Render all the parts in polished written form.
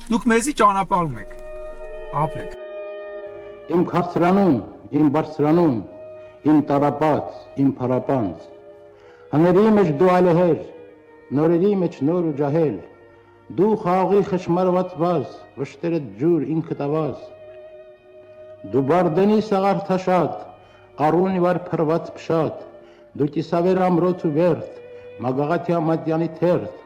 Դուք մեզի ճանապարհում եք։ Ապրեք։ Իմ քաղցրանում, իմ բարձրանում, իմ տարապած, իմ փարապանց, հների մեջ դու ալեհեր, նորերի մեջ նոր ու ջահել, դու խաղի խշմարված վազ, վշտերդ ջուր ինքդ ավազ, դու բարդենի սաղարթաշատ, առունի վար փրված փշատ, դու կիսավեր ամրոց ու վերդ, մագաղաթյա մատյանի թերթ,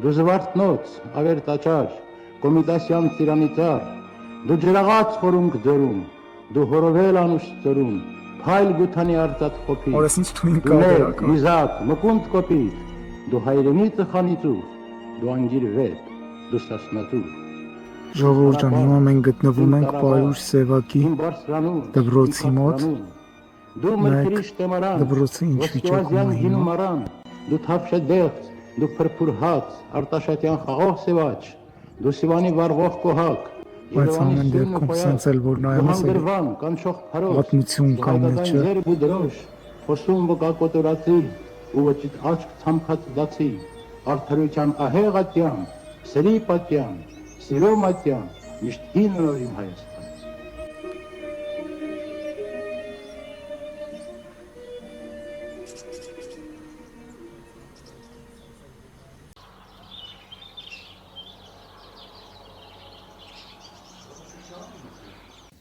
դու զվարթնոց, ավեր տաճար, կոմիտասյան ծիրանի ծար, դու ջրաղաց խորունք ձորում, դու հորովել անուշ ծորում, փայլ գութանի արձած խոփի, Օրես ինչ թույն դու ներ, կա միզակ, մկունդ կոպիտ, դու հայրենի ծխանի ծուխ, դու անգիր վետ, դու սասնատուր, Ժողովուրդ ջան, հիմա մենք գտնվում ենք Պարուշ Սևակի իմ բարձրանում, դպրոցի մոտ, դու մրգերի շտեմարան, դպրոցը ինչ վիճակում է գինու հիմա։ մարան, դու թափշե դեղց, դու փրփուր հաց, արտաշատյան խաղող սևաչ, դու Սիվանի վառվող կոհակ, Բայց ամեն դեպքում սենց էլ որ նայում ես հանգրվան, կանչող փարոց, պատմություն կա մեջը։ ձերբ ու դրոշ, խոսում վկա կոտորացի, ու վճիտ աչք ցամքած դացի, արդարության ահեղ ատյան, սրի պատյան, սիրո մատյան, միշտ հին նոր իմ Հայաստան։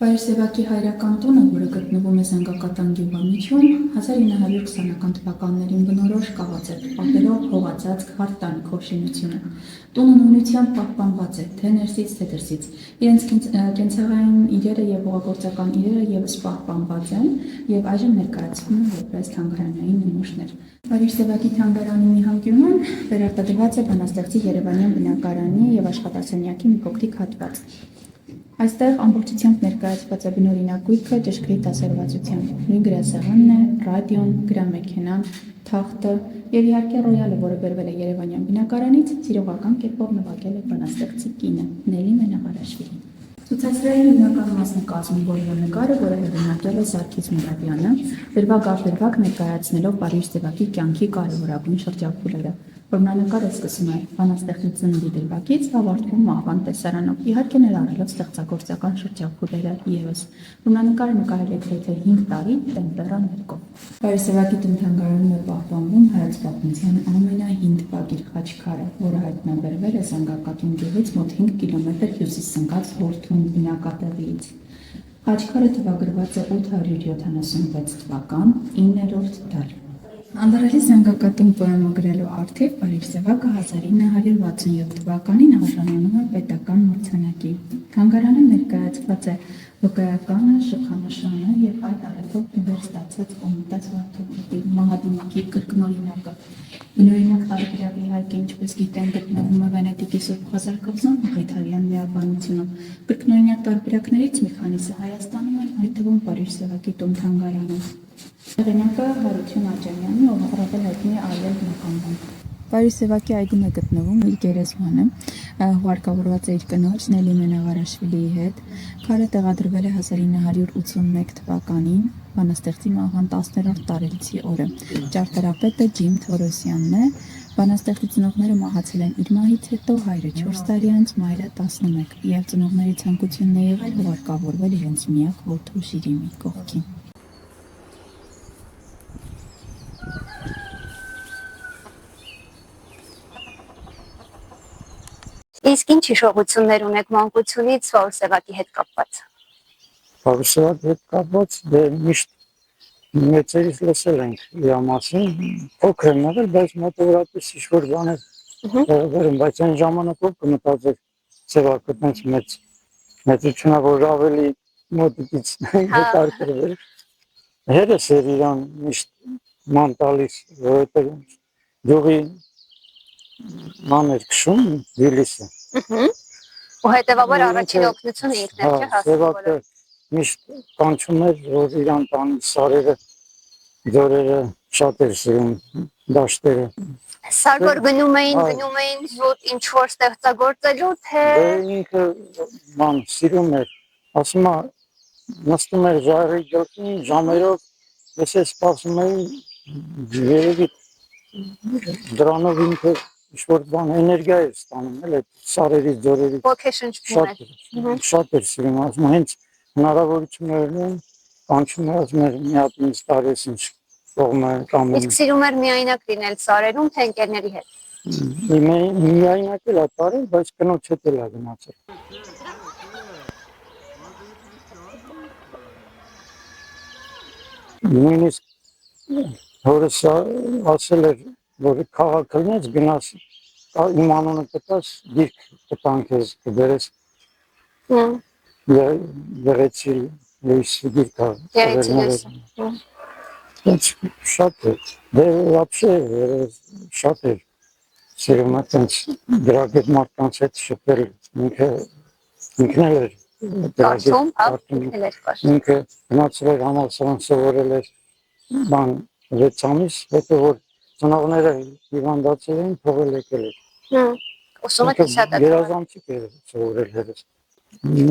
Պարուշ Սևակի հայրական տունը, որը գտնվում է Զանգակատան գյուղամիջում, 1920-ական թվականներին բնորոշ կառուցել պատերով հողածածկ հարթանիքով շինությունը։ Տունը նույնությամբ պահպանված է թե ներսից, թե դրսից։ Իրենց կենցաղային իրերը եւ հողագործական իրերը եւս պահպանված են եւ այժմ ներկայացվում են որպես թանգարանային նմուշներ։ Պարուշ Սևակի թանգարանի մի հանգյումում վերարտադրված է բանաստեղծի Երևանյան բնակարանի եւ աշխատասենյակի մի փոքրիկ հատված։ Այստեղ ամբողջությամբ ներկայացված է բնօրինակ գույքը ճշգրիտ դասերվածությամբ։ Նույն գրասեղանն է, ռադիոն, գրամեքենան, թախտը եւ իհարկե ռոյալը, որը բերվել է Երևանյան բնակարանից, սիրողական կերպով նվագել է բանաստեղծի կինը՝ Նելի Մենաղարաշվիլին։ Ցուցասրահի հիմնական մասն է կազմում որևէ որը հեղինակել է Սարգիս Մուրադյանը, դրվագ առ դրվագ ներկայացնելով Պարուշ Սևակի կյանքի կարևորագույն շրջափուլերը։ Որմնանկարը սկսում է բանաստեղծի ծննդի դրվագից, ավարտվում մահվան տեսարանով, իհարկե ներառելով ստեղծագործական շրջափուլերը ևս։ Որմնանկարը նկարել է գրեթե 5 տարի տեմպերա ներկով։ Պարուշ Սևակի տնտանգարանում է պահպանվում հայոց պատմության ամենահին տպագիր խաչքարը, որը հայտնաբերվել է Զանգակատուն գյուղից մոտ 5 կիլոմետր հյուսիս ընկած Հորթուն բնակատեղիից։ Խաչքարը թվագրված է 876 թվական 9-րդ դար։ Անդրալի Զանգակատուն պոեմը գրելու արդիվ Պարուշ Սևակը 1967 թվականին արժանանում է պետական մրցանակի։ Թանգարանը ներկայացված է վկայականը, շքանշանը եւ այդ առիթով նվեր ստացած Կոմիտաս Վարդապետի մահադիմակի կրկնօրինակը։ Բնօրինակ տարբերակի հայկը, ինչպես գիտեն, գտնվում է Վենետիկի Սուրբ Ղազար կղզում Ղիթարյան միաբանությունում։ Կրկնօրինակ տարբերակներից մի քանիսը Հայաստանում են, այդ թվում Պարուշ Սևակի տուն թանգարանում։ Հեղինակը Հարություն Աճեմյանի, ով առավել հայտնի է Արիել բնականաբան։ Պարուշ Սևակի այգում է գտնվում իր գերեզմանը, հուարկավորված է իր կնոջ Նելի Մենաղարաշվիլիի հետ։ Քարը տեղադրվել է 1981 թվականին, բանաստեղծի մահվան 10-րդ տարելիցի օրը։ Ճարտարապետը Ջիմ Թորոսյանն է։ Բանաստեղծի ծնողները մահացել են իր մահից հետո, հայրը 4 տարի անց, մայրը 11, եւ ծնողների ցանկությունն է եղել հուարկավորվել իրենց միակ որդու Շիրիմի կողքին։ Իսկ ինչ հիշողություններ ունեք մանկությունից Պարուշ Սևակի հետ կապված։ Պարուշ Սևակի հետ կապված միշտ մեծերից լսել ենք իր մասին, փոքր եմ եղել, բայց մոտավորապես ինչ-որ բաներ եղել, բայց այն ժամանակով կմտածեք Սևակը տենց մեծությունա, որ ավելի մոտիկից հետաքրքրվել։ Հերս էր իրան միշտ ման տալիս, որովհետև գյուղի ման էր քշում Վիլիսը։ Ու հետևաբար առաջին օգնությունը ինքն էր, չէ՞, Սևակը միշտ կանչում էր, որ իրան տան սարերը, ձորերը շատ էր սիրում, դաշտերը։ Սար որ գնում էին զուտ ինչ-որ ստեղծագործելու, թե… Ինքը ման սիրում էր, ասում է, նստում էր ժայռի գոտին, ժամերով, ես սպասում էի, երևի դրանով ինքը ինչ-որ բան էներգիա էր ստանում, էլ այդ սարերից, ձորերից Ոգեշնչվում էր։ շատ էր սիրում, ասում հենց հնարավորություններն են, կանչում է ասում էր մի հատ ինձ տարես ինչ կողմը կամ Իսկ սիրում էր միայնակ լինել սարերում, թե ընկերների հետ։ միայնակ էլ է տարել, բայց կնոջ հետ էլ է գնացել։ Նույնիսկ հորս ասել էր, որ քաղաքնից գնաս իմ անունը կտաս, դիրք կտանք ես կբերես Գեղեցի Լույսի դիրքը։ Գեղեցի Լույսը։ Շատ է, դե вообще շատ է սիրում այդպես գրագետ մարդկանց հետ շփվել, ինքն էլ էր Կարծում, ինքն էր կարծում։ ինքը գնացել էր համալսարան սովորել էր բան 6 ամիս, հետո որ ծնողները հիվանդացել էին, թողել եկել էր։ Ուսումը տեսա դա։ Գերազանցիկ էր սովորել հերս։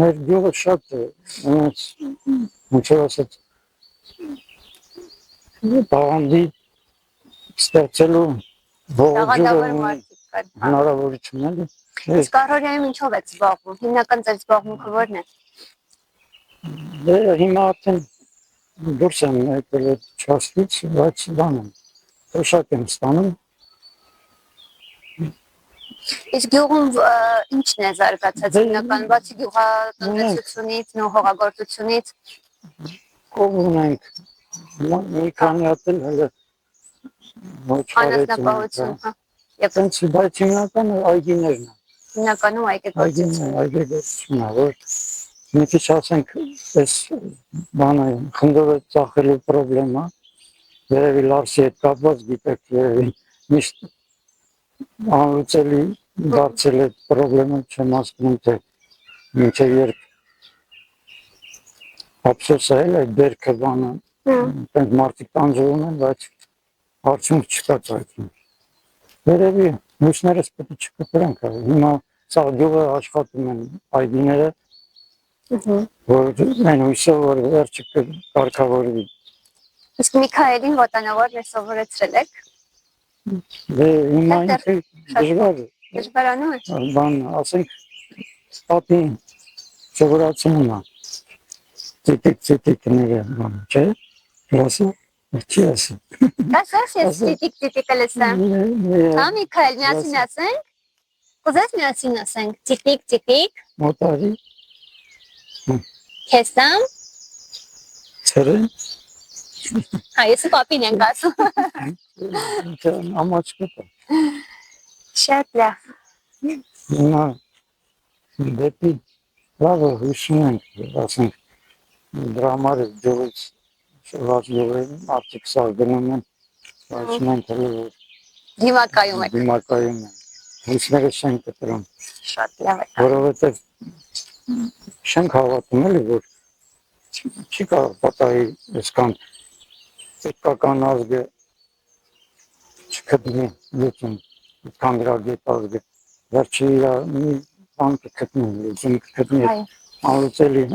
Մեր գյուղը շատ է, ինչով ասած տաղանդի ստեղծելու Տաղանդավոր մարդիկ կան։ հնարավորություն է։ Իսկ Առօրյայում ինչով եք զբաղվում։ Հիմնական ձեր զբաղմունքը ո՞րն է։ Դե հիմա արդեն դուրս եմ եկել այդ չասից, բայց բան եմ, թոշակ եմ ստանում։ Իսկ գյուղում ինչն է զարգացած հիմնական բացի գյուղատնտեսությունից, հողագործությունից։ Կող ունենք, մի քանի հատ էլ հələ ոչ Անասնապահություն, Եվ բայց հիմնականը այգիներն են։ Հիմնականում այգեգործություն։ Այգեգործությունն է, որ մի քիչ ասենք, այս բանը խնդրը ծախելու պրոբլեմա, երևի Լարսի հետ կապված գիտեք, երևի միշտ անլուծելի դարձել այդ պրոբլեմը չեմ ասում, թե մինչև երբ ափսոս է այդ բերքը բանը, այնք մարդիկ տանջվում են, բայց արդյունք չկա ծայտում։ Երևի մյուսներս պետք է չկտրենք, հիմա սա գյուղը աշխատում են այգիները, որ այն հույսով, որ վերջը կարգավորվի։ Իսկ Միքայելին ոտանավոր է սովորեցրել եք։ Դե հիմա ինքը դժվար է։ Դժվարանում է։ Բան, ասենք, պատին սովորացնում է։ Տիտիկ-տիտիկները, բան, չէ՞։ Լասը, չի ասում։ Ասես ես տիտիկ-տիտիկը լսեմ։ Հա Միքայել, միասին ասենք։ Ուզես միասին ասենք, տիտիկ-տիտիկ։ Մոտարի։ Քեստամ։ Ցերը։ Այս պապին ենք ասում։ Ինքը ամաչկա։ Շատ լավ։ Հիմա դեպի լավը հույսում ենք, ասենք, դրա համար գյուղից շված գյուղերին արդիկ սա գնում են, բայց մենք հələ Դիմակայում եք։ դիմակայում են, հույսները չեն կտրում, Շատ լավ է։ որովհետև չենք հավատում էլի, որ չի կարող պատահի այսքան պետքական ազգը չգտնի լուծում, կանգրագետ ազգը, վերջի մի բան կգտնի, լուծում կգտնի, անլուծելի,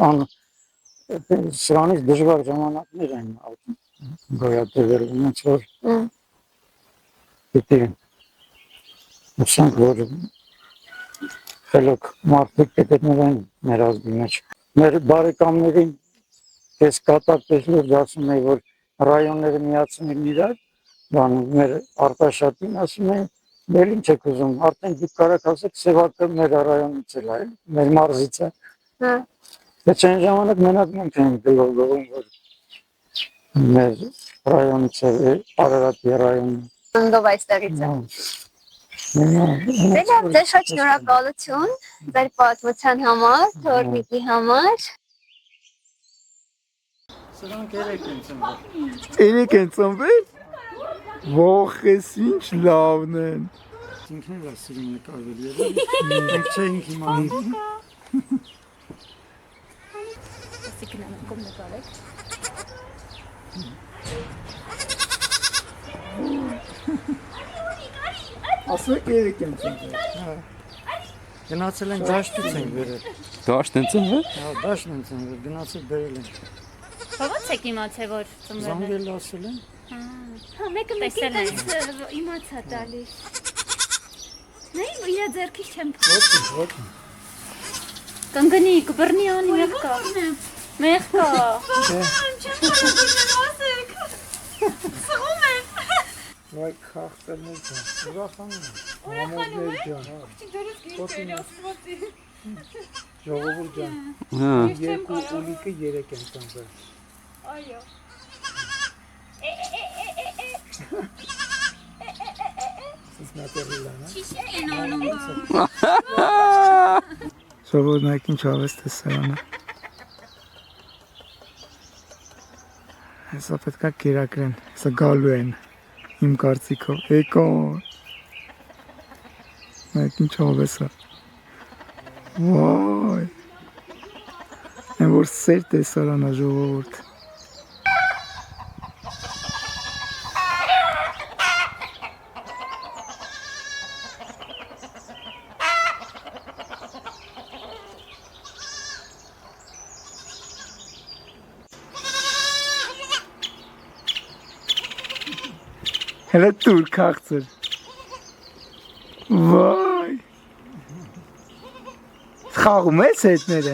սրանից դժվար ժամանակներ են գոյատևել, ոնց որ պետք է ուսանք, որ խելոք մարդիկ կգտնվեն մեր ազգի մեջ։ Մեր բարեկամներին ես կատակտես լուրջ ասում եմ, որ ռայոնները միացնում իրար, մեր Արտաշատին ասում են, դել ինչ եք ուզում, արդեն դուք կարաք ասեք Սևակը մեր ռայոնից էլ է, մեր մարզից է։ Բայց այն ժամանակ մենակ մենք ենք գլողում, որ մեր ռայոնից է, Արարատի ռայոնը։ Ընդով այստեղից է։ Դե լավ, ձեզ շատ շնորհակալություն ձեր պատմության համար, թորնիկի համար։ Սրանք երեք են ծնվել։ Երեք են ծնվել։ Ոխ, ես ինչ լավն են։ Ինքն էլ է սիրում նկարվել, երևի։ Մենք չէինք իմանում։ Ասեք երեք են ծնվել։ Գնացել են դաշտից են բերել։ Դաշտ են ծնվել։ Հա, դաշտն են ծնվել, գնացել բերել են։ Ո՞նց եք իմացել, որ ծնվել է։ Զանգել ասել են։ Հա, մեկը տեսել են։ Իմացա տալիս։ Նայ, իր ձեռքից չեմ Ոչ։ կընկնի, կբռնի անի մեղկա։ Մեղկա։ Վայ քաղցրներ ջան, ուրախանում եմ։ Ուրախանում ջան։ Ժողովուրդ ջան, Հա։ երկու ուլիկը 3 են ծնվել։ Այո։ Սիսնատերիլան, հա։ Ինչ են անում դա։ Ժողովուրդ նայեք ինչ ավես տեսարանը։ Հեսա պետքա կերակրեն, հեսա գալու են, իմ կարծիքով, եկոն։ Նայեք ինչ ավես է։ Վայ։ Են որ սեր տեսարանա ժողովուրդ։ Հələ dur քաղցր։ Վայ։ Խաղում ես հետները։